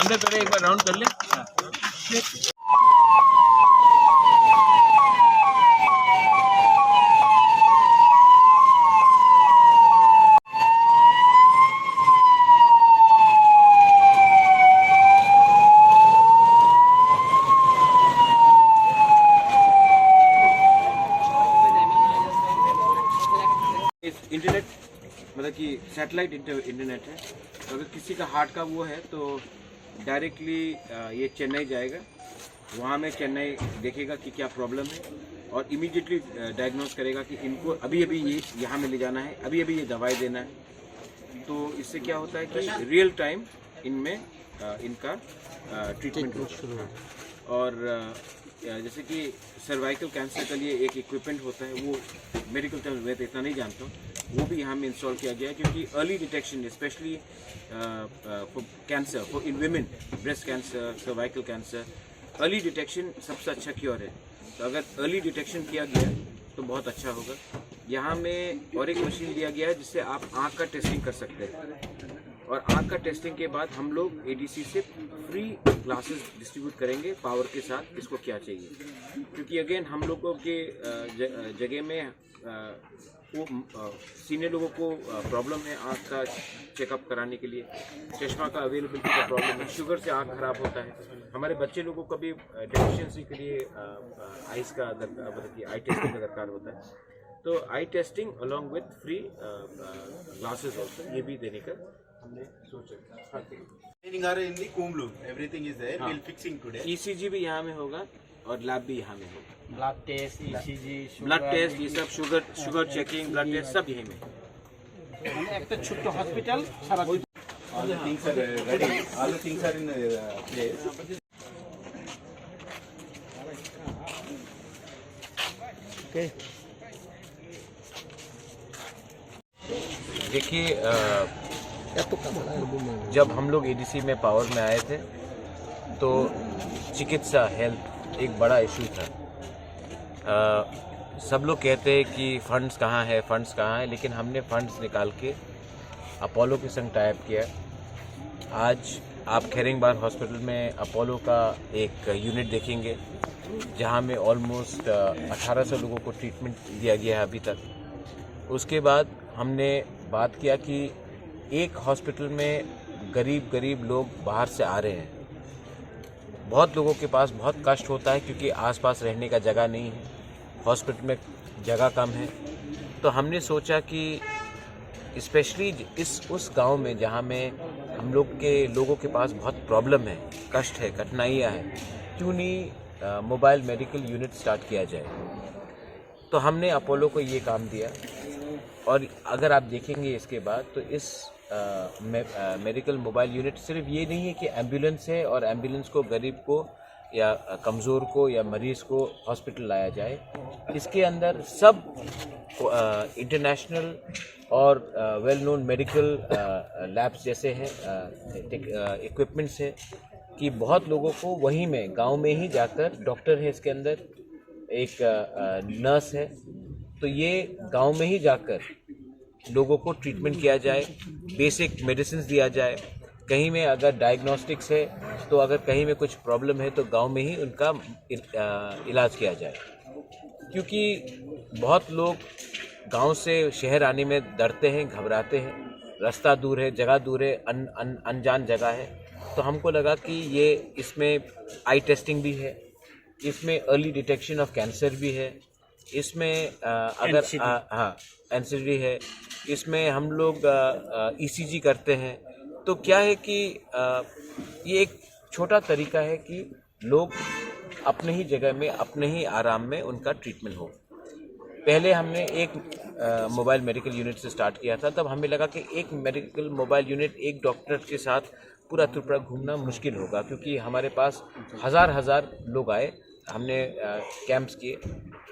अंदर पहले एक बार राउंड कर ले। इंटरनेट मतलब कि सैटेलाइट इंटरनेट है, तो अगर किसी का हार्ट का वो है तो डायरेक्टली ये चेन्नई जाएगा, वहाँ में चेन्नई देखेगा कि क्या प्रॉब्लम है और इमीडिएटली डायग्नोस करेगा कि इनको अभी अभी ये यहाँ में ले जाना है, अभी अभी ये दवाई देना है। तो इससे क्या होता है कि रियल टाइम इनमें इनका ट्रीटमेंट होता है। और जैसे कि सर्वाइकल कैंसर के लिए एक इक्विपमेंट होता है, वो मेडिकल टर्म में तो इतना नहीं जानता हूँ, वो भी यहाँ में इंस्टॉल किया गया है, क्योंकि early detection specially for cancer, for in women, breast cancer, cervical cancer, early detection सबसे अच्छा क्योर है। तो अगर अर्ली डिटेक्शन किया गया तो बहुत अच्छा होगा। यहाँ में और एक मशीन दिया गया है जिससे आप आँख का टेस्टिंग कर सकते हैं, और आँख का टेस्टिंग के बाद हम लोग एडीसी से फ्री ग्लासेस डिस्ट्रीब्यूट करेंगे पावर के साथ, किसको क्या चाहिए। क्योंकि अगेन हम लोगों के जगह में वो सीनियर लोगों को प्रॉब्लम है आँख का चेकअप कराने के लिए, चश्मा का अवेलेबिलिटी का प्रॉब्लम है, शुगर से आँख खराब होता है। हमारे बच्चे लोगों को भी डेफिशिएंसी के लिए आइस का मतलब कि आई टेस्टिंग का दरकार होता है। तो eye testing along with free glasses also, ये भी देने का हमने सोचा। Training are in the Kumlu. Everything is there. We'll fixing today. ECG भी यहाँ में होगा और लैब भी यहाँ में होगा। Blood test, ECG, blood test, ये सब शुगर चेकिंग, ब्लड टेस्ट सब यहीं में। মানে একটা ছোট্ট হসপিটাল সারা All the things are ready. All the things are in place. देखिए, जब हम लोग एडीसी में पावर में आए थे तो चिकित्सा हेल्थ एक बड़ा इशू था। सब लोग कहते हैं कि फंड्स कहाँ है, लेकिन हमने फंड्स निकाल के अपोलो के संग टाइप किया। आज आप खैरिंगबाग हॉस्पिटल में अपोलो का एक यूनिट देखेंगे जहाँ में ऑलमोस्ट 1800 लोगों को ट्रीटमेंट दिया गया है अभी तक। उसके बाद हमने बात किया कि एक हॉस्पिटल में गरीब लोग बाहर से आ रहे हैं, बहुत लोगों के पास बहुत कष्ट होता है क्योंकि आसपास रहने का जगह नहीं है, हॉस्पिटल में जगह कम है। तो हमने सोचा कि स्पेशली उस गांव में जहां में हम लोगों के पास बहुत प्रॉब्लम है, कष्ट है, कठिनाइयां हैं, क्यों नहीं मोबाइल मेडिकल यूनिट स्टार्ट किया जाए। तो हमने अपोलो को ये काम दिया, और अगर आप देखेंगे इसके बाद तो इस मेडिकल मोबाइल यूनिट सिर्फ ये नहीं है कि एम्बुलेंस है और एम्बुलेंस को गरीब को या कमज़ोर को या मरीज़ को हॉस्पिटल लाया जाए। इसके अंदर सब इंटरनेशनल और वेल नोन मेडिकल लैब्स जैसे हैं, इक्विपमेंट्स है कि बहुत लोगों को वहीं में गांव में ही जाकर, डॉक्टर है इसके अंदर, एक नर्स है, तो ये गांव में ही जाकर लोगों को ट्रीटमेंट किया जाए, बेसिक मेडिसिन दिया जाए। कहीं में अगर डायग्नोस्टिक्स है तो अगर कहीं में कुछ प्रॉब्लम है तो गांव में ही उनका इलाज किया जाए। क्योंकि बहुत लोग गांव से शहर आने में डरते हैं, घबराते हैं, रास्ता दूर है, जगह दूर है, अनजान जगह है। तो हमको लगा कि ये इसमें आई टेस्टिंग भी है, इसमें अर्ली डिटेक्शन ऑफ कैंसर भी है, इसमें अगर एनसीडी है, इसमें हम लोग ईसीजी करते हैं। तो क्या है कि ये एक छोटा तरीका है कि लोग अपने ही जगह में, अपने ही आराम में उनका ट्रीटमेंट हो। पहले हमने एक मोबाइल मेडिकल यूनिट से स्टार्ट किया था, तब हमें लगा कि एक मेडिकल मोबाइल यूनिट एक डॉक्टर के साथ पूरा त्रिपुरा घूमना मुश्किल होगा, क्योंकि हमारे पास हज़ार लोग आए, हमने कैंप्स किए।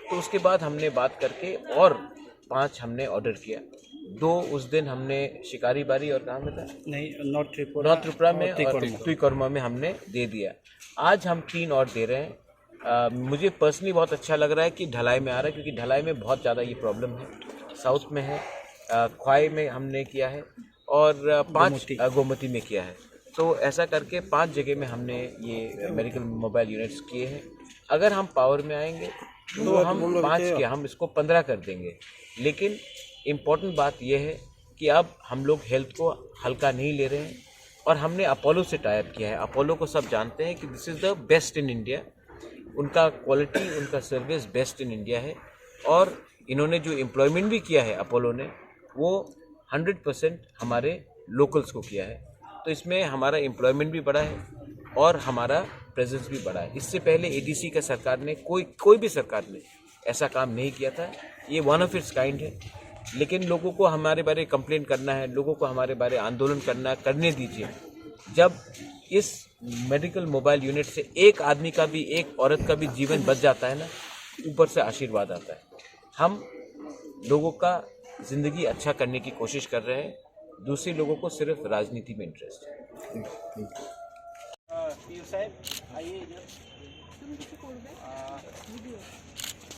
तो उसके बाद हमने बात करके और 5 हमने ऑर्डर किया। 2 उस दिन हमने शिकारी बारी और कहाँ में था, नहीं, नॉर्थ त्रिपुरा में और तुईकोरमा में हमने दे दिया। आज हम 3 और दे रहे हैं। मुझे पर्सनली बहुत अच्छा लग रहा है कि ढलाई में आ रहा है, क्योंकि ढलाई में बहुत ज़्यादा ये प्रॉब्लम है। साउथ में है, ख्वाई में हमने किया है, और 5 गोमती में किया है। तो ऐसा करके 5 जगह में हमने ये मेडिकल मोबाइल यूनिट्स किए हैं। अगर हम पावर में आएंगे तो हम 5 के हम इसको 15 कर देंगे। लेकिन इम्पोर्टेंट बात यह है कि अब हम लोग हेल्थ को हल्का नहीं ले रहे हैं और हमने अपोलो से टाई अप किया है। अपोलो को सब जानते हैं कि this is the best in India, उनका क्वालिटी, उनका सर्विस बेस्ट इन इंडिया है। और इन्होंने जो एम्प्लॉयमेंट भी किया है अपोलो ने, वो 100% हमारे लोकल्स को किया है। तो इसमें हमारा एम्प्लॉयमेंट भी बढ़ा है और हमारा प्रेजेंस भी बढ़ा है। इससे पहले एडीसी का सरकार ने कोई भी सरकार ने ऐसा काम नहीं किया था। ये वन ऑफ इट्स काइंड है। लेकिन लोगों को हमारे बारे कंप्लेंट करना है, लोगों को हमारे बारे आंदोलन करने दीजिए। जब इस मेडिकल मोबाइल यूनिट से एक आदमी का भी, एक औरत का भी जीवन बच जाता है ना, ऊपर से आशीर्वाद आता है। हम लोगों का ज़िंदगी अच्छा करने की कोशिश कर रहे हैं, दूसरे लोगों को सिर्फ राजनीति में इंटरेस्ट है। पीर साहब आइए इधर।